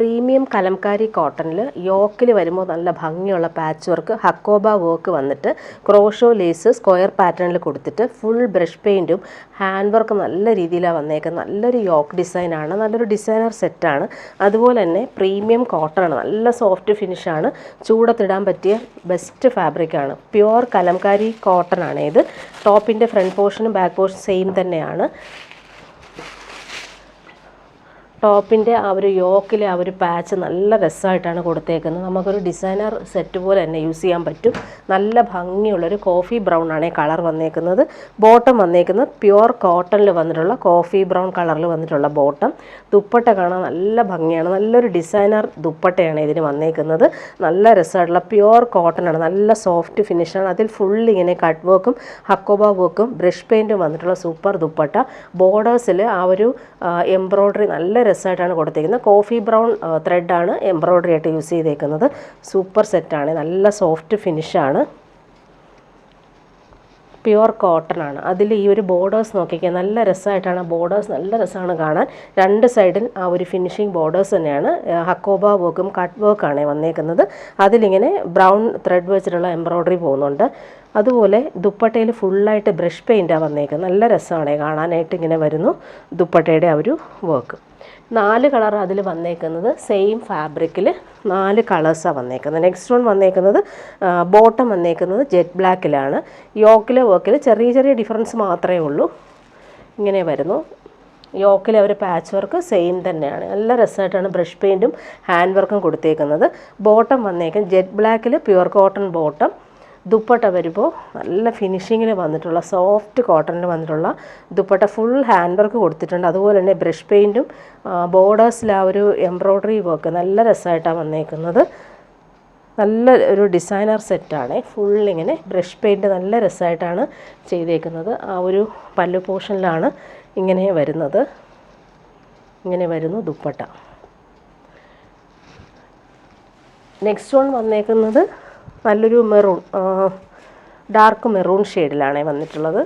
Premium Kalamkari കോട്ടണിൽ യോക്കിൽ വരുമ്പോൾ നല്ല ഭംഗിയുള്ള പാച്ച് വർക്ക് ഹക്കോബ വർക്ക് വന്നിട്ട് ക്രോഷോ ലേസ് സ്ക്വയർ പാറ്റേണിൽ കൊടുത്തിട്ട് ഫുൾ ബ്രഷ് പെയിൻറ്റും ഹാൻഡ് വർക്ക് നല്ല രീതിയിലാണ് വന്നേക്കുന്നത്. നല്ലൊരു യോക്ക് ഡിസൈനാണ്, നല്ലൊരു ഡിസൈനർ സെറ്റാണ്. അതുപോലെ തന്നെ പ്രീമിയം കോട്ടണാണ്, നല്ല സോഫ്റ്റ് ഫിനിഷാണ്, ചൂടത്തിടാൻ പറ്റിയ ബെസ്റ്റ് ഫാബ്രിക്കാണ്. പ്യുവർ കലംകാരി കോട്ടൺ ആണ് ഇത്. ടോപ്പിൻ്റെ ഫ്രണ്ട് പോർഷനും ബാക്ക് പോർഷൻ സെയിം തന്നെയാണ്. ടോപ്പിൻ്റെ ആ ഒരു യോക്കിലെ ആ ഒരു പാച്ച് നല്ല രസമായിട്ടാണ് കൊടുത്തേക്കുന്നത്. നമുക്കൊരു ഡിസൈനർ സെറ്റ് പോലെ തന്നെ യൂസ് ചെയ്യാൻ പറ്റും. നല്ല ഭംഗിയുള്ളൊരു കോഫി ബ്രൗൺ ആണ് കളർ വന്നേക്കുന്നത്. ബോട്ടം വന്നേക്കുന്നത് പ്യുവർ കോട്ടണിൽ വന്നിട്ടുള്ള കോഫി ബ്രൗൺ കളറിൽ വന്നിട്ടുള്ള ബോട്ടം. ദുപ്പട്ട കാണാൻ നല്ല ഭംഗിയാണ്, നല്ലൊരു ഡിസൈനർ ദുപ്പട്ടയാണ് ഇതിന് വന്നേക്കുന്നത്. നല്ല രസമായിട്ടുള്ള പ്യുവർ കോട്ടൺ ആണ്, നല്ല സോഫ്റ്റ് ഫിനിഷാണ്. അതിൽ ഫുൾ ഇങ്ങനെ കട്ട് വർക്കും ഹക്കോബ വർക്കും ബ്രഷ് പെയിൻറ്റും വന്നിട്ടുള്ള സൂപ്പർ ദുപ്പട്ട. ബോർഡേഴ്സിൽ ആ ഒരു എംബ്രോയ്ഡറി നല്ല രസമായിട്ടാണ് കൊടുത്തേക്കുന്നത്. കോഫി ബ്രൗൺ ത്രെഡാണ് എംബ്രോയ്ഡറി ആയിട്ട് യൂസ് ചെയ്തേക്കുന്നത്. സൂപ്പർ സെറ്റാണ്, നല്ല സോഫ്റ്റ് ഫിനിഷാണ്, പ്യുവർ കോട്ടൺ ആണ്. അതിൽ ഈ ഒരു ബോർഡേഴ്സ് നോക്കിക്കാൻ നല്ല രസമായിട്ടാണ്. ബോർഡേഴ്സ് നല്ല രസമാണ് കാണാൻ. രണ്ട് സൈഡിൽ ആ ഒരു ഫിനിഷിങ് ബോർഡേഴ്സ് തന്നെയാണ്. ഹക്കോബ വർക്കും കട്ട് വർക്കാണ് വന്നേക്കുന്നത്. അതിലിങ്ങനെ ബ്രൗൺ ത്രെഡ് വെച്ചിട്ടുള്ള എംബ്രോയ്ഡറി പോകുന്നുണ്ട്. അതുപോലെ ദുപ്പട്ടയിൽ ഫുള്ളായിട്ട് ബ്രഷ് പെയിൻറ്റാണ് വന്നേക്കുന്നത്. നല്ല രസമാണ് കാണാനായിട്ട്. ഇങ്ങനെ വരുന്നു ദുപ്പട്ടയുടെ ആ ഒരു വർക്ക്. 4 കളർ അതിൽ വന്നേക്കുന്നത്. സെയിം ഫാബ്രിക്കിൽ 4 കളേഴ്സാണ് വന്നേക്കുന്നത്. നെക്സ്റ്റ് വൺ വന്നേക്കുന്നത് ബോട്ടം വന്നേക്കുന്നത് ജെറ്റ് ബ്ലാക്കിലാണ്. യോക്കിലെ വർക്കിൽ ചെറിയ ചെറിയ ഡിഫറൻസ് മാത്രമേ ഉള്ളൂ. ഇങ്ങനെ വരുന്നു. യോക്കിലെ ഒരു പാച്ച് വർക്ക് സെയിം തന്നെയാണ്. നല്ല രസമായിട്ടാണ് ബ്രഷ് പെയിൻറ്റും ഹാൻഡ് വർക്കും കൊടുത്തേക്കുന്നത്. ബോട്ടം വന്നേക്കുന്നത് ജെറ്റ് ബ്ലാക്കിൽ പ്യുവർ കോട്ടൺ ബോട്ടം. ദുപ്പട്ട വരുമ്പോൾ നല്ല ഫിനിഷിങ്ങിൽ വന്നിട്ടുള്ള സോഫ്റ്റ് കോട്ടണിൽ വന്നിട്ടുള്ള ദുപ്പട്ട. ഫുൾ ഹാൻഡ് വർക്ക് കൊടുത്തിട്ടുണ്ട്. അതുപോലെ തന്നെ ബ്രഷ് പെയിൻറ്റും ബോർഡേഴ്സിൽ ആ ഒരു എംബ്രോയ്ഡറി വർക്ക് നല്ല രസമായിട്ടാണ് വന്നേക്കുന്നത്. നല്ല ഒരു ഡിസൈനർ സെറ്റാണ്. ഫുള്ളിങ്ങനെ ബ്രഷ് പെയിൻറ്റ് നല്ല രസമായിട്ടാണ് ചെയ്തേക്കുന്നത്. ആ ഒരു പല്ലു പോർഷനിലാണ് ഇങ്ങനെ വരുന്നത്. ഇങ്ങനെ വരുന്നു ദുപ്പട്ട. നെക്സ്റ്റ് വൺ വന്നേക്കുന്നത് നല്ലൊരു മെറൂൺ, ഡാർക്ക് മെറൂൺ ഷെയ്ഡിലാണ് വന്നിട്ടുള്ളത്.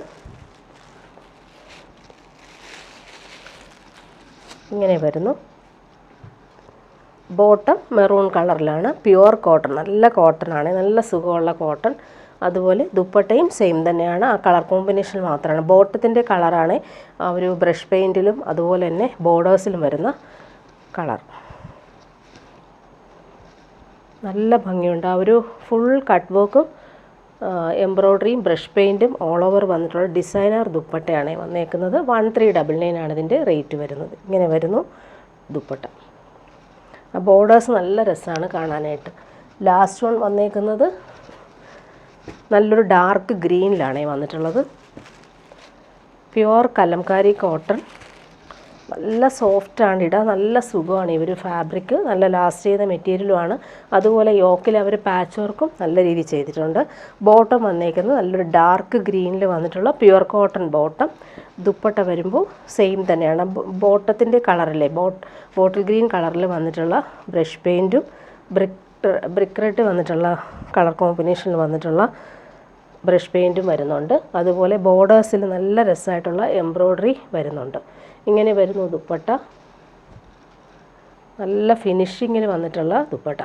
ഇങ്ങനെ വരുന്നു. ബോട്ടം മെറൂൺ കളറിലാണ്. പ്യുവർ കോട്ടൺ, നല്ല കോട്ടണാണ്, നല്ല സുഖമുള്ള കോട്ടൺ. അതുപോലെ ദുപ്പട്ടയും സെയിം തന്നെയാണ്. ആ കളർ കോമ്പിനേഷൻ മാത്രമാണ്. ബോട്ടത്തിൻ്റെ കളറാണ് ആ ഒരു ബ്രഷ് പെയിൻറ്റിലും അതുപോലെ തന്നെ ബോർഡേഴ്സിലും വരുന്ന കളർ. നല്ല ഭംഗിയുണ്ട്. ആ ഒരു ഫുൾ കട്ട് വർക്കും എംബ്രോയ്ഡറിയും ബ്രഷ് പെയിൻറ്റും ഓൾ ഓവർ വന്നിട്ടുള്ള ഡിസൈനർ ദുപ്പട്ടയാണ് വന്നേക്കുന്നത്. 1399 ആണ് ഇതിൻ്റെ റേറ്റ് വരുന്നത്. ഇങ്ങനെ വരുന്നു ദുപ്പട്ട. ആ ബോർഡേഴ്സ് നല്ല രസമാണ് കാണാനായിട്ട്. ലാസ്റ്റ് വൺ വന്നേക്കുന്നത് നല്ലൊരു ഡാർക്ക് ഗ്രീനിലാണ് വന്നിട്ടുള്ളത്. Pure Kalamkari cotton. നല്ല സോഫ്റ്റാണ്, ഇടാൻ നല്ല സുഖമാണ്. ഈ ഒരു ഫാബ്രിക് നല്ല ലാസ്റ്റ് ചെയ്ത മെറ്റീരിയലുമാണ്. അതുപോലെ യോക്കിൽ അവർ പാച്ച് വർക്കും നല്ല രീതിയിൽ ചെയ്തിട്ടുണ്ട്. ബോട്ടം വന്നേക്കുന്നത് നല്ലൊരു ഡാർക്ക് ഗ്രീനിൽ വന്നിട്ടുള്ള പ്യുവർ കോട്ടൺ ബോട്ടം. ദുപ്പട്ട വരുമ്പോൾ സെയിം തന്നെയാണ്. ബോട്ടത്തിൻ്റെ കളറിലെ ബോട്ടിൽ ഗ്രീൻ കളറിൽ വന്നിട്ടുള്ള ബ്രഷ് പെയിൻറ്റും ബ്രിക്ക് റെഡ് വന്നിട്ടുള്ള കളർ കോമ്പിനേഷനിൽ വന്നിട്ടുള്ള ബ്രഷ് പെയിൻറ്റും വരുന്നുണ്ട്. അതുപോലെ ബോർഡേഴ്സിൽ നല്ല രസമായിട്ടുള്ള എംബ്രോയ്ഡറി വരുന്നുണ്ട്. ഇങ്ങനെ വരുന്നു ദുപ്പട്ട. നല്ല ഫിനിഷിങ്ങിൽ വന്നിട്ടുള്ള ദുപ്പട്ട.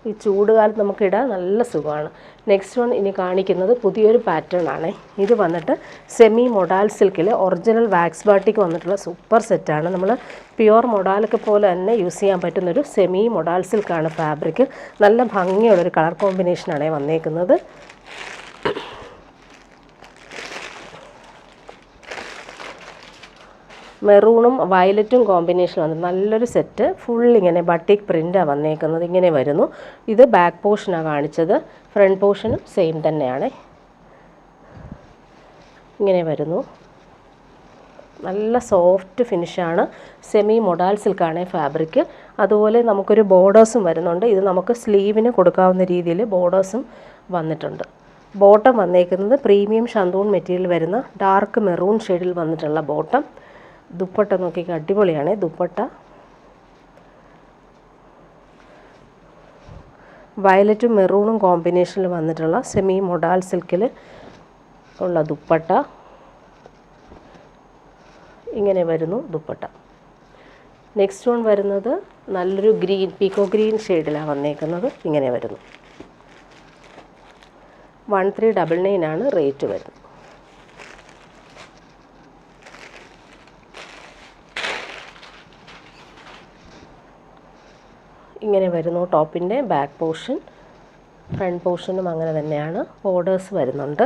ഈ ചൂടുകാലത്ത് നമുക്കിടാൻ നല്ല സുഖമാണ്. നെക്സ്റ്റ് വൺ ഇനി കാണിക്കുന്നത് പുതിയൊരു പാറ്റേൺ ആണ്. ഇത് വന്നിട്ട് സെമി മൊഡാൽ സിൽക്കിൽ ഒറിജിനൽ വാക്സ് ബാട്ടിക്ക് വന്നിട്ടുള്ള സൂപ്പർ സെറ്റാണ്. നമ്മൾ പ്യുവർ മൊഡാലൊക്കെ പോലെ തന്നെ യൂസ് ചെയ്യാൻ പറ്റുന്നൊരു സെമി മൊഡാൽ സിൽക്കാണ് ഫാബ്രിക്. നല്ല ഭംഗിയുള്ളൊരു കളർ കോമ്പിനേഷനാണ് വന്നേക്കുന്നത്. മെറൂണും വയലറ്റും കോമ്പിനേഷൻ വന്നു. നല്ലൊരു സെറ്റ്. ഫുൾ ഇങ്ങനെ ബട്ടിക് പ്രിൻ്റാണ് വന്നേക്കുന്നത്. ഇങ്ങനെ വരുന്നു. ഇത് ബാക്ക് പോർഷനാണ് കാണിച്ചത്. ഫ്രണ്ട് പോർഷനും സെയിം തന്നെയാണ്. ഇങ്ങനെ വരുന്നു. നല്ല സോഫ്റ്റ് ഫിനിഷാണ്. സെമി മൊഡാൽ സിൽക്കാണ് ഫാബ്രിക്. അതുപോലെ നമുക്കൊരു ബോർഡേഴ്സും വരുന്നുണ്ട്. ഇത് നമുക്ക് സ്ലീവിന് കൊടുക്കാവുന്ന രീതിയിൽ ബോർഡേഴ്സും വന്നിട്ടുണ്ട്. ബോട്ടം വന്നേക്കുന്നത് പ്രീമിയം ഷന്തൂൺ മെറ്റീരിയൽ വരുന്ന ഡാർക്ക് മെറൂൺ ഷെയ്ഡിൽ വന്നിട്ടുള്ള ബോട്ടം. ദുപ്പട്ട നോക്കിക്കാൻ അടിപൊളിയാണ്. ദുപ്പട്ട വയലറ്റും മെറൂണും കോമ്പിനേഷനിൽ വന്നിട്ടുള്ള സെമി മൊഡാൽ സിൽക്കിൽ ഉള്ള ദുപ്പട്ട. ഇങ്ങനെ വരുന്നു ദുപ്പട്ട. നെക്സ്റ്റ് വൺ വരുന്നത് നല്ലൊരു ഗ്രീൻ പീക്കോ ഗ്രീൻ ഷെയ്ഡിലാണ് വന്നേക്കുന്നത്. ഇങ്ങനെ വരുന്നു. 1399 ആണ് റേറ്റ് വരുന്നത്. ഇങ്ങനെ വരുന്നു ടോപ്പിൻ്റെ ബാക്ക് പോർഷൻ. ഫ്രണ്ട് പോർഷനും അങ്ങനെ തന്നെയാണ്. ബോർഡേഴ്സ് വരുന്നുണ്ട്.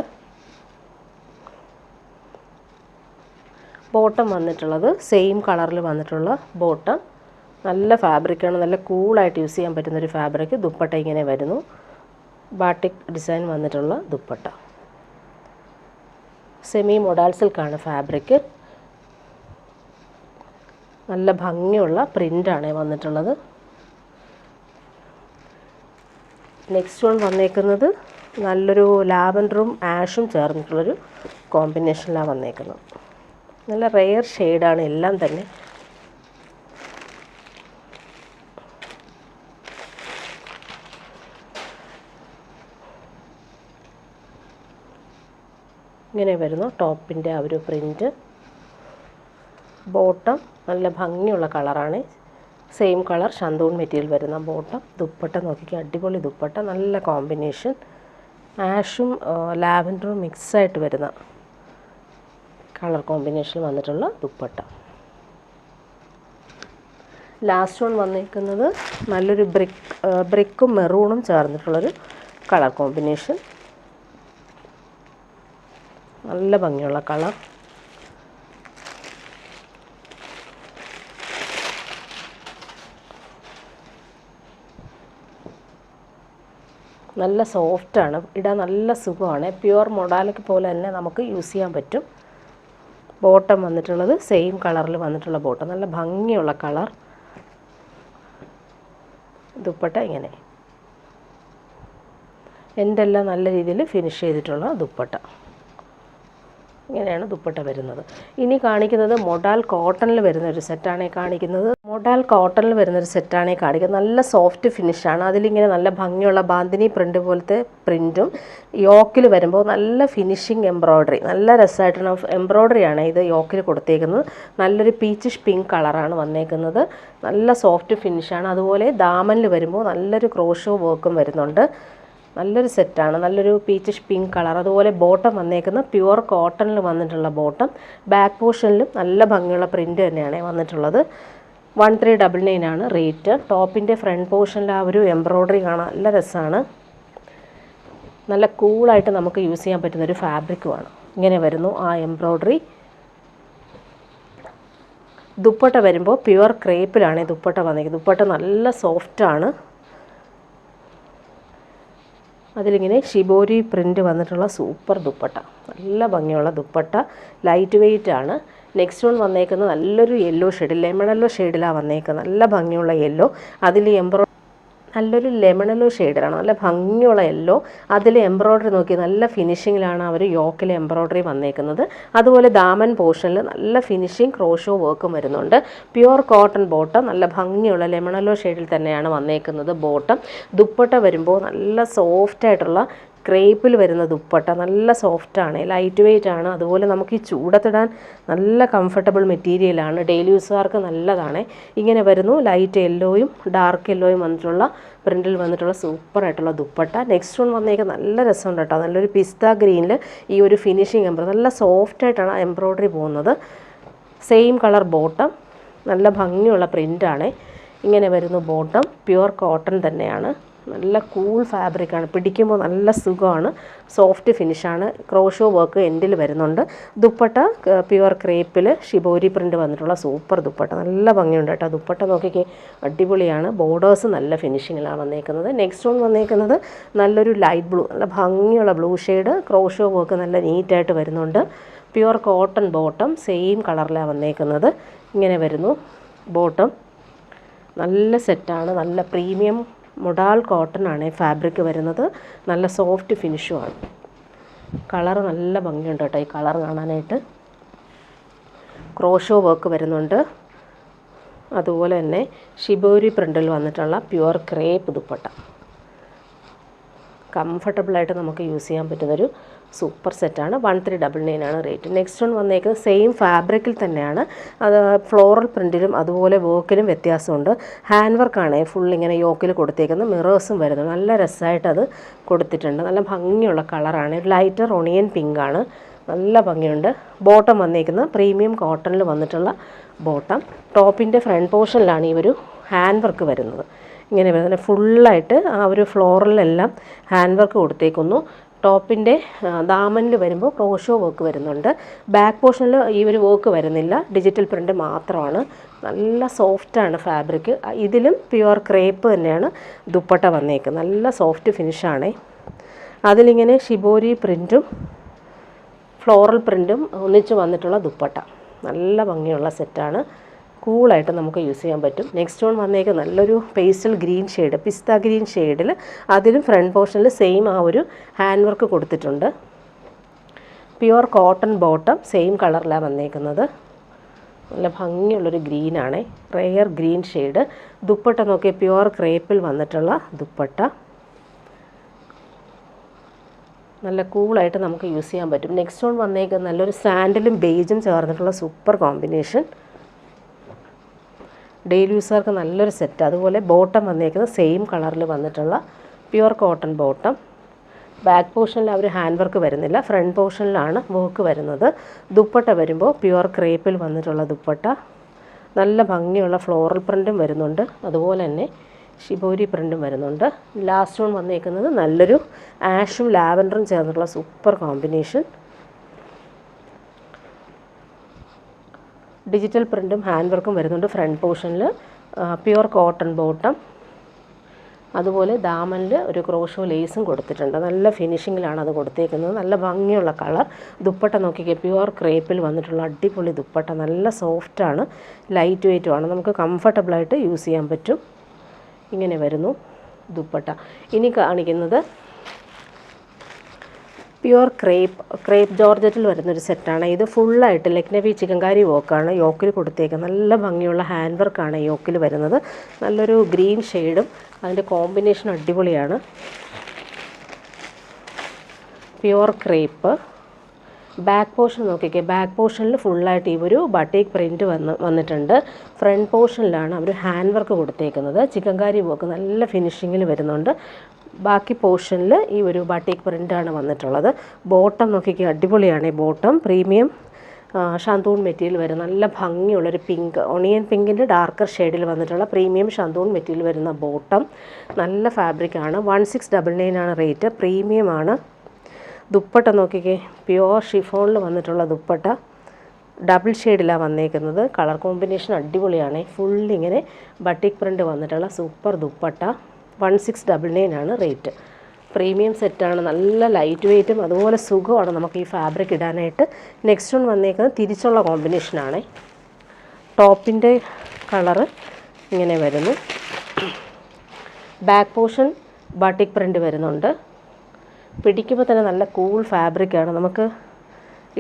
ബോട്ടം വന്നിട്ടുള്ളത് സെയിം കളറിൽ വന്നിട്ടുള്ള ബോട്ടം. നല്ല ഫാബ്രിക്കാണ്, നല്ല കൂളായിട്ട് യൂസ് ചെയ്യാൻ പറ്റുന്നൊരു ഫാബ്രിക്. ദുപ്പട്ട ഇങ്ങനെ വരുന്നു. ബാട്ടിക് ഡിസൈൻ വന്നിട്ടുള്ള ദുപ്പട്ട. സെമി മൊഡാൾ സിൽക്കാണ് ഫാബ്രിക്. നല്ല ഭംഗിയുള്ള പ്രിൻ്റാണ് വന്നിട്ടുള്ളത്. നെക്സ്റ്റ് വൺ വന്നേക്കുന്നത് നല്ലൊരു ലാവൻഡറും ആഷും ചേർന്നിട്ടുള്ളൊരു കോമ്പിനേഷനിലാണ് വന്നേക്കുന്നത്. നല്ല റെയർ ഷെയ്ഡാണ് എല്ലാം തന്നെ. ഇങ്ങനെ വരുന്നു ടോപ്പിൻ്റെ ആ ഒരു പ്രിൻറ്റ്. ബോട്ടം നല്ല ഭംഗിയുള്ള കളറാണ്. സെയിം കളർ ഷന്തൂൺ മെറ്റീരിയൽ വരുന്ന ബോട്ടം. ദുപ്പട്ട നോക്കിക്കുക, അടിപൊളി ദുപ്പട്ട. നല്ല കോമ്പിനേഷൻ. ആഷും ലാവൻഡറും മിക്സായിട്ട് വരുന്ന കളർ കോമ്പിനേഷൻ വന്നിട്ടുള്ള ദുപ്പട്ട. ലാസ്റ്റ് വൺ വന്നിരിക്കുന്നത് നല്ലൊരു ബ്രിക്കും മെറൂണും ചേർന്നിട്ടുള്ളൊരു കളർ കോമ്പിനേഷൻ. നല്ല ഭംഗിയുള്ള കളർ. നല്ല സോഫ്റ്റാണ്, ഇടാൻ നല്ല സുഖമാണ്. പ്യുവർ മൊഡാലിക് പോലെ തന്നെ നമുക്ക് യൂസ് ചെയ്യാൻ പറ്റും. ബോട്ടം വന്നിട്ടുള്ളത് സെയിം കളറിൽ വന്നിട്ടുള്ള ബോട്ടം. നല്ല ഭംഗിയുള്ള കളർ. ദുപ്പട്ട ഇങ്ങനെ എൻ്റെല്ലാം നല്ല രീതിയിൽ ഫിനിഷ് ചെയ്തിട്ടുള്ള ദുപ്പട്ട. ഇങ്ങനെയാണ് ദുപ്പട്ട വരുന്നത്. ഇനി കാണിക്കുന്നത് മൊഡാൽ കോട്ടണിൽ വരുന്ന ഒരു സെറ്റാണ് കാണിക്കുന്നത്. നല്ല സോഫ്റ്റ് ഫിനിഷാണ്. അതിലിങ്ങനെ നല്ല ഭംഗിയുള്ള ബാന്തിനി പ്രിൻ്റ് പോലത്തെ പ്രിൻറ്റും യോക്കിൽ വരുമ്പോൾ നല്ല ഫിനിഷിങ് എംബ്രോയ്ഡറി. നല്ല രസമായിട്ടുള്ള എംബ്രോയ്ഡറിയാണ് ഇത് യോക്കിൽ കൊടുത്തേക്കുന്നത്. നല്ലൊരു പീച്ചിഷ് പിങ്ക് കളറാണ് വന്നേക്കുന്നത്. നല്ല സോഫ്റ്റ് ഫിനിഷാണ്. അതുപോലെ ദാമനിൽ വരുമ്പോൾ നല്ലൊരു ക്രോഷോ വർക്കും വരുന്നുണ്ട്. നല്ലൊരു സെറ്റാണ്. നല്ലൊരു പീച്ചിഷ് പിങ്ക് കളർ. അതുപോലെ ബോട്ടം വന്നേക്കുന്ന പ്യുവർ കോട്ടണിൽ വന്നിട്ടുള്ള ബോട്ടം. ബാക്ക് പോർഷനിലും നല്ല ഭംഗിയുള്ള പ്രിൻ്റ് തന്നെയാണ് വന്നിട്ടുള്ളത്. 1399 ആണ് റേറ്റ്. ടോപ്പിൻ്റെ ഫ്രണ്ട് പോർഷനിൽ ആ ഒരു എംബ്രോയ്ഡറി കാണാൻ നല്ല രസമാണ്. നല്ല കൂളായിട്ട് നമുക്ക് യൂസ് ചെയ്യാൻ പറ്റുന്നൊരു ഫാബ്രിക്കുമാണ്. ഇങ്ങനെ വരുന്നു ആ എംബ്രോയ്ഡറി. ദുപ്പട്ട വരുമ്പോൾ പ്യുവർ ക്രേപ്പിലാണ് ദുപ്പട്ട വന്നേക്കുന്നത്. ദുപ്പട്ട നല്ല സോഫ്റ്റാണ്. അതിലിങ്ങനെ ഷിബോരി പ്രിൻ്റ് വന്നിട്ടുള്ള സൂപ്പർ ദുപ്പട്ട. നല്ല ഭംഗിയുള്ള ദുപ്പട്ട. ലൈറ്റ് വെയ്റ്റ് ആണ്. നെക്സ്റ്റ് വൺ വന്നേക്കുന്നത് നല്ലൊരു യെല്ലോ ഷെയ്ഡ്, ലെമൺ യെല്ലോ ഷെയ്ഡിലാണ് വന്നേക്കുന്നത്. നല്ല ഭംഗിയുള്ള യെല്ലോ. അതിൽ നല്ലൊരു ലെമൺ യെല്ലോ ഷെയ്ഡിലാണ്. നല്ല ഭംഗിയുള്ള യെല്ലോ. അതിൽ എംബ്രോയ്ഡറി നോക്കി നല്ല ഫിനിഷിങ്ങിലാണ് അവർ യോക്കിൽ എംബ്രോയ്ഡറി വന്നേക്കുന്നത്. അതുപോലെ ദാമൻ പോർഷനിൽ നല്ല ഫിനിഷിങ് ക്രോഷോ വർക്കും വരുന്നുണ്ട്. Pure cotton bottom. നല്ല ഭംഗിയുള്ള ലെമൺ യെല്ലോ ഷെയ്ഡിൽ തന്നെയാണ് വന്നേക്കുന്നത് ബോട്ടം. ദുപ്പട്ട വരുമ്പോൾ നല്ല സോഫ്റ്റായിട്ടുള്ള ക്രേപ്പിൽ വരുന്ന ദുപ്പട്ട. നല്ല സോഫ്റ്റാണ്, ലൈറ്റ് വെയ്റ്റ് ആണ്. അതുപോലെ നമുക്ക് ഈ ചൂടത്തിടാൻ നല്ല കംഫർട്ടബിൾ മെറ്റീരിയലാണ്. ഡെയിലി യൂസുകാർക്ക് നല്ലതാണ്. ഇങ്ങനെ വരുന്നു ലൈറ്റ് യെല്ലോയും ഡാർക്ക് യെല്ലോയും വന്നിട്ടുള്ള പ്രിൻറ്റിൽ വന്നിട്ടുള്ള സൂപ്പറായിട്ടുള്ള ദുപ്പട്ട. നെക്സ്റ്റ് വൺ വന്നേക്ക് നല്ല രസമുണ്ട് കേട്ടോ. നല്ലൊരു പിസ്ത ഗ്രീനിൽ ഈ ഒരു ഫിനിഷിങ് എംബ്രോയ്ഡറി. നല്ല സോഫ്റ്റായിട്ടാണ് എംബ്രോയ്ഡറി പോകുന്നത്. Same colour bottom. നല്ല ഭംഗിയുള്ള പ്രിൻ്റാണ്. ഇങ്ങനെ വരുന്നു ബോട്ടം. പ്യുവർ കോട്ടൺ തന്നെയാണ്. നല്ല കൂൾ ഫാബ്രിക്കാണ്. പിടിക്കുമ്പോൾ നല്ല സുഖമാണ്. സോഫ്റ്റ് ഫിനിഷാണ്. ക്രോഷോ വർക്ക് എൻഡിൽ വരുന്നുണ്ട്. ദുപ്പട്ട പ്യുവർ ക്രേപ്പിൽ ഷിബോരി പ്രിൻ്റ് വന്നിട്ടുള്ള സൂപ്പർ ദുപ്പട്ട. നല്ല ഭംഗിയുണ്ട് കേട്ടോ. ദുപ്പട്ട നോക്കിക്കേ, അടിപൊളിയാണ്. ബോർഡേഴ്സ് നല്ല ഫിനിഷിങ്ങിലാണ് വന്നേക്കുന്നത്. നെക്സ്റ്റ് വൺ വന്നേക്കുന്നത് നല്ലൊരു ലൈറ്റ് ബ്ലൂ, നല്ല ഭംഗിയുള്ള ബ്ലൂ ഷെയ്ഡ്. ക്രോഷോ വർക്ക് നല്ല നീറ്റായിട്ട് വരുന്നുണ്ട്. Pure cotton bottom. സെയിം കളറിലാണ് വന്നേക്കുന്നത്. ഇങ്ങനെ വരുന്നു ബോട്ടം. നല്ല സെറ്റാണ്. നല്ല പ്രീമിയം മൊഡാൾ കോട്ടൺ ആണ് ഫാബ്രിക് വരുന്നത്. നല്ല സോഫ്റ്റ് ഫിനിഷുമാണ്. കളർ നല്ല ഭംഗിയുണ്ട് കേട്ടോ ഈ കളർ കാണാനായിട്ട്. ക്രോഷോ വർക്ക് വരുന്നുണ്ട്. അതുപോലെ തന്നെ ഷിബോരി പ്രിൻ്റിൽ വന്നിട്ടുള്ള പ്യുവർ ക്രേപ്പ് ദുപ്പട്ട. കംഫർട്ടബിളായിട്ട് നമുക്ക് യൂസ് ചെയ്യാൻ പറ്റുന്നൊരു സൂപ്പർ സെറ്റാണ്. 1399 ആണ് റേറ്റ്. നെക്സ്റ്റ് വൺ വന്നേക്കുന്നത് സെയിം ഫാബ്രിക്കിൽ തന്നെയാണ്. അത് ഫ്ലോറൽ പ്രിൻറ്റിലും അതുപോലെ വർക്കിലും വ്യത്യാസമുണ്ട്. ഹാൻഡ് വർക്കാണ് ഫുൾ ഇങ്ങനെ യോക്കിൽ കൊടുത്തേക്കുന്നത്. മിറേഴ്സും വരുന്നത് നല്ല രസമായിട്ട് അത് കൊടുത്തിട്ടുണ്ട്. നല്ല ഭംഗിയുള്ള കളറാണ്. ലൈറ്റർ ഒണിയൻ പിങ്കാണ്. നല്ല ഭംഗിയുണ്ട്. ബോട്ടം വന്നേക്കുന്നത് പ്രീമിയം കോട്ടണിൽ വന്നിട്ടുള്ള ബോട്ടം. ടോപ്പിൻ്റെ ഫ്രണ്ട് പോർഷനിലാണ് ഈ ഒരു ഹാൻഡ് വർക്ക് വരുന്നത്. ഇങ്ങനെ വരുന്നത് ഫുള്ളായിട്ട് ആ ഒരു ഫ്ലോറലെല്ലാം ഹാൻഡ് വർക്ക് കൊടുത്തേക്കുന്നു. ടോപ്പിൻ്റെ ദാമനിൽ വരുമ്പോൾ ക്രോഷോ വർക്ക് വരുന്നുണ്ട്. ബാക്ക് പോർഷനിൽ ഈ ഒരു വർക്ക് വരുന്നില്ല, ഡിജിറ്റൽ പ്രിൻ്റ് മാത്രമാണ്. നല്ല സോഫ്റ്റാണ് ഫാബ്രിക്. ഇതിലും പ്യുവർ ക്രേപ്പ് തന്നെയാണ് ദുപ്പട്ട വന്നേക്കുന്നത്. നല്ല സോഫ്റ്റ് ഫിനിഷാണ്. അതിലിങ്ങനെ ഷിബോരി പ്രിൻറ്റും ഫ്ലോറൽ പ്രിൻറ്റും ഒന്നിച്ച് വന്നിട്ടുള്ള ദുപ്പട്ട നല്ല ഭംഗിയുള്ള സെറ്റാണ്. കൂളായിട്ട് നമുക്ക് യൂസ് ചെയ്യാൻ പറ്റും. നെക്സ്റ്റ് വൺ വന്നേക്ക് നല്ലൊരു പേസ്റ്റൽ ഗ്രീൻ ഷെയ്ഡ്, പിസ്ത ഗ്രീൻ ഷെയ്ഡിൽ അതിലും ഫ്രണ്ട് പോർഷനിൽ സെയിം ആ ഒരു ഹാൻഡ് വർക്ക് കൊടുത്തിട്ടുണ്ട്. പ്യുവർ കോട്ടൺ ബോട്ടം സെയിം കളറിലാണ് വന്നേക്കുന്നത്. നല്ല ഭംഗിയുള്ളൊരു ഗ്രീനാണ്, റെയർ ഗ്രീൻ ഷെയ്ഡ്. ദുപ്പട്ട നോക്കിയാൽ പ്യുവർ ക്രേപ്പിൽ വന്നിട്ടുള്ള ദുപ്പട്ട നല്ല കൂളായിട്ട് നമുക്ക് യൂസ് ചെയ്യാൻ പറ്റും. നെക്സ്റ്റ് വൺ വന്നേക്കുന്നത് നല്ലൊരു സാൻഡലും ബേജും ചേർന്നിട്ടുള്ള സൂപ്പർ കോമ്പിനേഷൻ. ഡെയിലി യൂസർക്ക് നല്ലൊരു സെറ്റ്. അതുപോലെ ബോട്ടം വന്നേക്കുന്നത് സെയിം കളറിൽ വന്നിട്ടുള്ള പ്യുവർ കോട്ടൺ ബോട്ടം. ബാക്ക് പോർഷനിൽ അവർ ഹാൻഡ് വർക്ക് വരുന്നില്ല, ഫ്രണ്ട് പോർഷനിലാണ് വർക്ക് വരുന്നത്. ദുപ്പട്ട വരുമ്പോൾ പ്യുവർ ക്രേപ്പിൽ വന്നിട്ടുള്ള ദുപ്പട്ട. നല്ല ഭംഗിയുള്ള ഫ്ലോറൽ പ്രിൻറ്റും വരുന്നുണ്ട്, അതുപോലെ തന്നെ ഷിബോരി പ്രിൻറ്റും വരുന്നുണ്ട്. ലാസ്റ്റ് വൺ വന്നേക്കുന്നത് നല്ലൊരു ആഷും ലാവൻഡറും ചേർന്നിട്ടുള്ള സൂപ്പർ കോമ്പിനേഷൻ. ഡിജിറ്റൽ പ്രിൻറ്റും ഹാൻഡ് വർക്കും വരുന്നുണ്ട്. ഫ്രണ്ട് പോർഷനിൽ പ്യുവർ കോട്ടൺ ബോട്ടം, അതുപോലെ ദാമനിൽ ഒരു ക്രോഷോ ലേസും കൊടുത്തിട്ടുണ്ട്. നല്ല ഫിനിഷിങ്ങിലാണ് അത് കൊടുത്തേക്കുന്നത്. നല്ല ഭംഗിയുള്ള കളർ. ദുപ്പട്ട നോക്കിക്കേ, പ്യുവർ ക്രേപ്പിൽ വന്നിട്ടുള്ള അടിപൊളി ദുപ്പട്ട. നല്ല സോഫ്റ്റാണ്, ലൈറ്റ് വെയ്റ്റുമാണ്, നമുക്ക് കംഫർട്ടബിളായിട്ട് യൂസ് ചെയ്യാൻ പറ്റും. ഇങ്ങനെ വരുന്നു ദുപ്പട്ട. ഇനി കാണിക്കുന്നത് പ്യുവർ ക്രേപ്പ് ജോർജറ്റിൽ വരുന്നൊരു സെറ്റാണ്. ഇത് ഫുള്ളായിട്ട് ലക്നവി ചിക്കൻകാരി വർക്കാണ് യോക്കിൽ കൊടുത്തേക്കുന്നത്. നല്ല ഭംഗിയുള്ള ഹാൻഡ് വർക്കാണ് യോക്കിൽ വരുന്നത്. നല്ലൊരു ഗ്രീൻ ഷെയ്ഡും അതിൻ്റെ കോമ്പിനേഷൻ അടിപൊളിയാണ്. Pure crepe. ബാക്ക് പോർഷൻ നോക്കിക്കേ, ബാക്ക് പോർഷനിൽ ഫുള്ളായിട്ട് ഈ ഒരു ബട്ടീക്ക് പ്രിൻറ്റ് വന്നിട്ടുണ്ട്. ഫ്രണ്ട് പോർഷനിലാണ് അവർ ഹാൻഡ് വർക്ക് കൊടുത്തേക്കുന്നത്. ചിക്കൻകാരി വർക്ക് നല്ല ഫിനിഷിങ്ങിൽ വരുന്നുണ്ട്. ബാക്കി പോർഷനിൽ ഈ ഒരു ബട്ടീക്ക് പ്രിൻ്റാണ് വന്നിട്ടുള്ളത്. ബോട്ടം നോക്കിക്കേ, അടിപൊളിയാണ് ഈ ബോട്ടം. പ്രീമിയം ഷാന്തൂൺ മെറ്റീരിയൽ വരും. നല്ല ഭംഗിയുള്ളൊരു പിങ്ക്, ഒണിയൻ പിങ്കിൻ്റെ ഡാർക്കർ ഷെയ്ഡിൽ വന്നിട്ടുള്ള പ്രീമിയം ഷാന്തൂൺ മെറ്റീരിയൽ വരുന്ന ബോട്ടം. നല്ല ഫാബ്രിക്കാണ്. 1699 ആണ് റേറ്റ്. പ്രീമിയമാണ്. ദുപ്പട്ട നോക്കിക്കേ, പ്യുവർ ഷിഫോണിൽ വന്നിട്ടുള്ള ദുപ്പട്ട. ഡബിൾ ഷെയ്ഡിലാണ് വന്നേക്കുന്നത്. കളർ കോമ്പിനേഷൻ അടിപൊളിയാണ്. ഫുള്ളിങ്ങനെ ബട്ടിക് പ്രിൻ്റ് വന്നിട്ടുള്ള സൂപ്പർ ദുപ്പട്ട. 1699 ആണ് റേറ്റ്. പ്രീമിയം സെറ്റാണ്. നല്ല ലൈറ്റ് വെയ്റ്റും അതുപോലെ സുഖമാണ് നമുക്ക് ഈ ഫാബ്രിക് ഇടാനായിട്ട്. നെക്സ്റ്റ് വൺ വന്നേക്കുന്നത് തിരിച്ചുള്ള കോമ്പിനേഷനാണ്. ടോപ്പിൻ്റെ കളറ് ഇങ്ങനെ വരുന്നു. ബാക്ക് പോർഷൻ ബട്ടിക് പ്രിൻ്റ് വരുന്നുണ്ട്. പിടിക്കുമ്പോൾ തന്നെ നല്ല കൂൾ ഫാബ്രിക്കാണ്, നമുക്ക്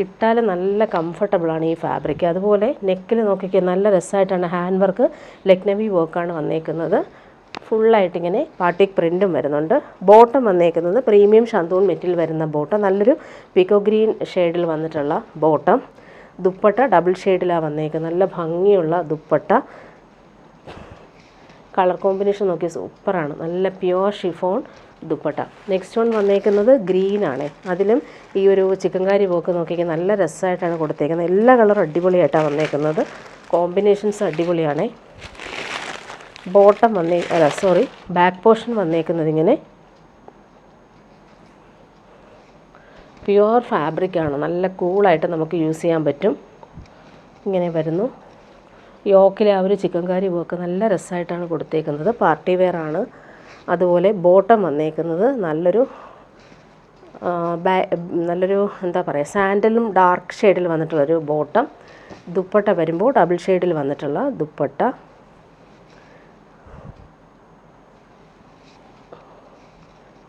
ഇട്ടാൽ നല്ല കംഫർട്ടബിളാണ് ഈ ഫാബ്രിക്. അതുപോലെ നെക്കിൽ നോക്കിക്കാൻ നല്ല രസമായിട്ടാണ് ഹാൻഡ് വർക്ക് ലക്നവി വർക്കാണ് വന്നേക്കുന്നത്. ഫുള്ളായിട്ടിങ്ങനെ ബാട്ടിക് പ്രിൻറ്റും വരുന്നുണ്ട്. ബോട്ടം വന്നേക്കുന്നത് പ്രീമിയം ഷാന്തൂൺ മെറ്റീരിയൽ വരുന്ന ബോട്ടം. നല്ലൊരു പിക്കോ ഗ്രീൻ ഷെയ്ഡിൽ വന്നിട്ടുള്ള ബോട്ടം. ദുപ്പട്ട ഡബിൾ ഷെയ്ഡിലാണ് വന്നേക്കുന്നത്. നല്ല ഭംഗിയുള്ള ദുപ്പട്ട. കളർ കോമ്പിനേഷൻ നോക്കി സൂപ്പറാണ്. നല്ല pure chiffon dupatta. Next one വന്നേക്കുന്നത് ഗ്രീനാണ്. അതിലും ഈ ഒരു ചിക്കൻകാരി വർക്ക് നോക്കിയാൽ നല്ല രസമായിട്ടാണ് കൊടുത്തേക്കുന്നത്. എല്ലാ കളറും അടിപൊളിയായിട്ടാണ് വന്നേക്കുന്നത്. കോമ്പിനേഷൻസ് അടിപൊളിയാണ്. ബോട്ടം ബാക്ക് പോർഷൻ വന്നേക്കുന്നത് ഇങ്ങനെ പ്യുവർ ഫാബ്രിക്കാണ്. നല്ല കൂളായിട്ട് നമുക്ക് യൂസ് ചെയ്യാൻ പറ്റും. ഇങ്ങനെ വരുന്നു. യോക്കിലെ ആ ഒരു ചിക്കൻകാരി വർക്ക് നല്ല രസമായിട്ടാണ് കൊടുത്തേക്കുന്നത്. പാർട്ടി വെയർ ആണ്. അതുപോലെ ബോട്ടം വന്നേക്കുന്നത് നല്ലൊരു എന്താ പറയുക, സാൻഡലും ഡാർക്ക് ഷെയ്ഡിൽ വന്നിട്ടുള്ളൊരു ബോട്ടം. ദുപ്പട്ട വരുമ്പോൾ ഡബിൾ ഷെയ്ഡിൽ വന്നിട്ടുള്ള ദുപ്പട്ട.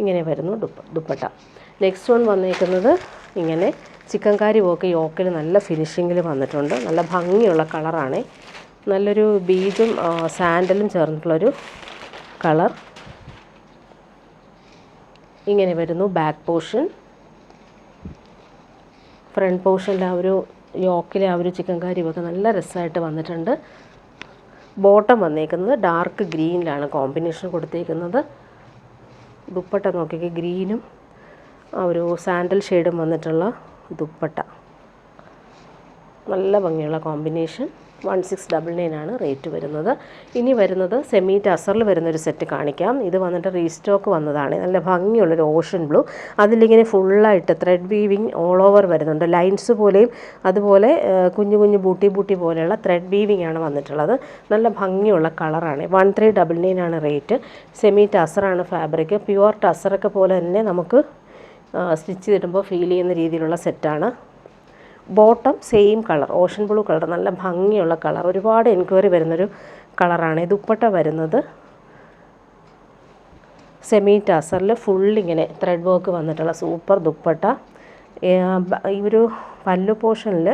ഇങ്ങനെ വരുന്നു ദുപ്പട്ട. നെക്സ്റ്റ് വൺ വന്നേക്കുന്നത് ഇങ്ങനെ ചിക്കൻകാരി വർക്ക് യോക്കിൽ നല്ല ഫിനിഷിങ്ങിൽ വന്നിട്ടുണ്ട്. നല്ല ഭംഗിയുള്ള കളറാണ്. നല്ലൊരു ബീജും സാൻഡലും ചേർന്നിട്ടുള്ളൊരു കളർ. ഇങ്ങനെ വരുന്നു ബാക്ക് പോർഷൻ. ഫ്രണ്ട് പോർഷനിൽ ആ ഒരു യോക്കിലെ ആ ഒരു ചിക്കൻ കാരിയൊക്കെ നല്ല രസമായിട്ട് വന്നിട്ടുണ്ട്. ബോട്ടം വന്നേക്കുന്നത് ഡാർക്ക് ഗ്രീനിലാണ് കോമ്പിനേഷൻ കൊടുത്തേക്കുന്നത്. ദുപ്പട്ട നോക്കിക്കേ, ഗ്രീനും ആ ഒരു സാൻഡൽ ഷെയ്ഡും വന്നിട്ടുള്ള ദുപ്പട്ട, നല്ല ഭംഗിയുള്ള കോമ്പിനേഷൻ. 1699 ആണ് റേറ്റ് വരുന്നത്. ഇനി വരുന്നത് സെമി ടസറിൽ വരുന്നൊരു സെറ്റ് കാണിക്കാം. ഇത് വന്നിട്ട് റീസ്റ്റോക്ക് വന്നതാണ്. നല്ല ഭംഗിയുള്ളൊരു ഓഷൻ ബ്ലൂ, അതിലിങ്ങനെ ഫുള്ളായിട്ട് ത്രെഡ് വീവിങ് ഓൾ ഓവർ വരുന്നുണ്ട്. ലൈൻസ് പോലെയും അതുപോലെ കുഞ്ഞു കുഞ്ഞു ബൂട്ടി പോലെയുള്ള ത്രെഡ് വീവിങ് ആണ് വന്നിട്ടുള്ളത്. നല്ല ഭംഗിയുള്ള കളറാണ്. 1399 ആണ് റേറ്റ്. സെമി ടസറാണ് ഫാബ്രിക്. പ്യുവർ ടസറൊക്കെ പോലെ തന്നെ നമുക്ക് സ്റ്റിച്ച് ചെയ്തിടുമ്പോൾ ഫീൽ ചെയ്യുന്ന രീതിയിലുള്ള സെറ്റാണ്. Bottom same colour, ocean blue colour, നല്ല ഭംഗിയുള്ള കളർ, ഒരുപാട് എൻക്വയറി വരുന്നൊരു കളറാണ്. ദുപ്പട്ട വരുന്നത് സെമി ടസറിൽ ഫുള്ളിങ്ങനെ ത്രെഡ് വർക്ക് വന്നിട്ടുള്ള സൂപ്പർ ദുപ്പട്ട. ഈ ഒരു പല്ലു പോർഷനിൽ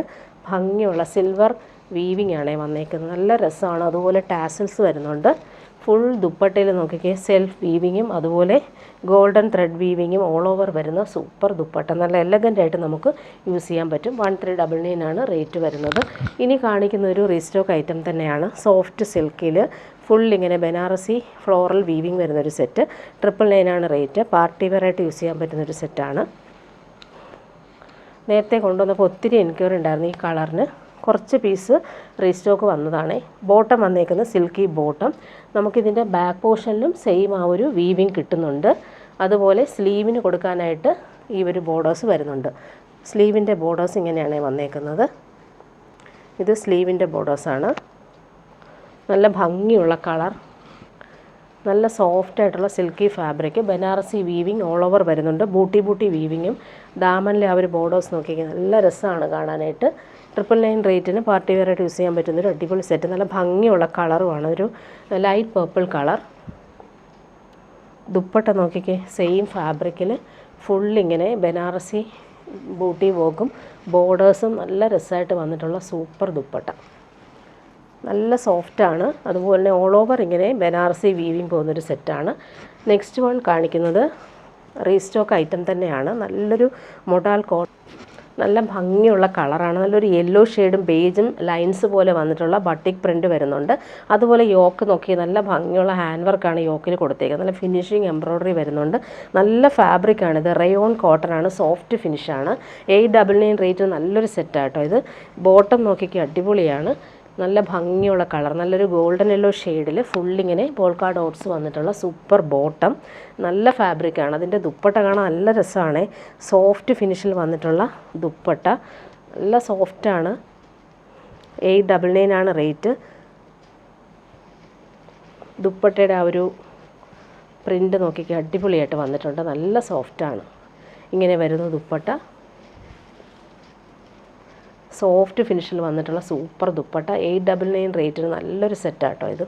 ഭംഗിയുള്ള സിൽവർ വീവിങ് ആണ് വന്നേക്കുന്നത്. നല്ല രസമാണ്. അതുപോലെ ടാസൽസ് വരുന്നുണ്ട്. ഫുൾ ദുപ്പട്ടയിൽ നോക്കിക്കേ, സെൽഫ് വീവിങ്ങും അതുപോലെ ഗോൾഡൻ ത്രെഡ് വീവിങ്ങും ഓൾ ഓവർ വരുന്ന സൂപ്പർ ദുപ്പട്ട. നല്ല എലഗൻ്റായിട്ട് നമുക്ക് യൂസ് ചെയ്യാൻ പറ്റും. 1399 ആണ് റേറ്റ് വരുന്നത്. ഇനി കാണിക്കുന്ന ഒരു റീസ്റ്റോക്ക് ഐറ്റം തന്നെയാണ്. സോഫ്റ്റ് സിൽക്കിൽ ഫുള്ളിങ്ങനെ ബനാറസി ഫ്ലോറൽ വീവിങ് വരുന്നൊരു സെറ്റ്. 999 ആണ് റേറ്റ്. പാർട്ടി വെയറായിട്ട് യൂസ് ചെയ്യാൻ പറ്റുന്നൊരു സെറ്റാണ്. നേരത്തെ കൊണ്ടുവന്നപ്പോൾ ഒത്തിരി എൻക്വയറി ഉണ്ടായിരുന്നു ഈ കളറിന്. കുറച്ച് പീസ് റീസ്റ്റോക്ക് വന്നതാണ്. ബോട്ടം വന്നേക്കുന്നത് സിൽക്കി ബോട്ടം. നമുക്കിതിൻ്റെ ബാക്ക് പോർഷനിലും സെയിം ആ ഒരു വീവിങ് കിട്ടുന്നുണ്ട്. അതുപോലെ സ്ലീവിന് കൊടുക്കാനായിട്ട് ഈ ഒരു ബോർഡേഴ്സ് വരുന്നുണ്ട്. സ്ലീവിൻ്റെ ബോർഡേഴ്സ് ഇങ്ങനെയാണ് വന്നേക്കുന്നത്. ഇത് സ്ലീവിൻ്റെ ബോർഡേഴ്സാണ്. നല്ല ഭംഗിയുള്ള കളർ, നല്ല സോഫ്റ്റായിട്ടുള്ള silky fabric, Banarasi weaving all over വരുന്നുണ്ട്. ബൂട്ടി വീവിങ്ങും ദാമനിലെ ആ ഒരു ബോർഡേഴ്സ് നോക്കിയാൽ നല്ല രസമാണ് കാണാനായിട്ട്. 999 റേറ്റിന് പാർട്ടി വെയറായിട്ട് യൂസ് ചെയ്യാൻ പറ്റുന്നൊരു അടിപൊളി സെറ്റ്. നല്ല ഭംഗിയുള്ള കളറുമാണ്, ഒരു ലൈറ്റ് പേർപ്പിൾ കളർ. ദുപ്പട്ട നോക്കിക്കേ, സെയിം ഫാബ്രിക്കിൽ ഫുള്ളിങ്ങനെ ബനാറസി ബൂട്ടി വർക്കും ബോർഡേഴ്സും നല്ല രസമായിട്ട് വന്നിട്ടുള്ള സൂപ്പർ ദുപ്പട്ട. നല്ല സോഫ്റ്റാണ്. അതുപോലെ തന്നെ ഓൾ ഓവർ ഇങ്ങനെ ബനാറസി വീവിങ് പോകുന്നൊരു സെറ്റാണ്. നെക്സ്റ്റ് വൺ കാണിക്കുന്നത് റീസ്റ്റോക്ക് ഐറ്റം തന്നെയാണ്. നല്ലൊരു മൊഡാൽ നല്ല ഭംഗിയുള്ള കളറാണ്. നല്ലൊരു യെല്ലോ ഷെയ്ഡും ബേജും ലൈൻസ് പോലെ വന്നിട്ടുള്ള ബട്ടിക് പ്രിൻറ്റ് വരുന്നുണ്ട്. അതുപോലെ യോക്ക് നോക്കി നല്ല ഭംഗിയുള്ള ഹാൻഡ് വർക്കാണ് യോക്കിൽ കൊടുത്തേക്കുന്നത്. നല്ല ഫിനിഷിങ് എംബ്രോയ്ഡറി വരുന്നുണ്ട്. നല്ല ഫാബ്രിക്കാണ്. ഇത് റയോൺ കോട്ടൺ ആണ്, സോഫ്റ്റ് ഫിനിഷാണ്. 899 റേറ്റ് നല്ലൊരു സെറ്റാട്ടോ ഇത്. ബോട്ടം നോക്കിക്ക് അടിപൊളിയാണ്. നല്ല ഭംഗിയുള്ള കളർ, നല്ലൊരു ഗോൾഡൻ യെല്ലോ ഷെയ്ഡിൽ ഫുള്ളിങ്ങനെ പോൾക്കാ ഡോട്ട്സ് വന്നിട്ടുള്ള സൂപ്പർ ബോട്ടം. നല്ല ഫാബ്രിക്കാണ്. അതിൻ്റെ ദുപ്പട്ട കാണാൻ നല്ല രസമാണ്. സോഫ്റ്റ് ഫിനിഷിൽ വന്നിട്ടുള്ള ദുപ്പട്ട, നല്ല സോഫ്റ്റാണ്. 899 ആണ് റേറ്റ്. ദുപ്പട്ടയുടെ ആ ഒരു പ്രിൻ്റ് നോക്കിക്കുക, അടിപൊളിയായിട്ട് വന്നിട്ടുണ്ട്. നല്ല സോഫ്റ്റാണ്. ഇങ്ങനെ വരുന്ന ദുപ്പട്ട, സോഫ്റ്റ് ഫിനിഷിൽ വന്നിട്ടുള്ള സൂപ്പർ ദുപ്പട്ട. 899 റേറ്റിന് നല്ലൊരു സെറ്റാട്ടോ ഇത്.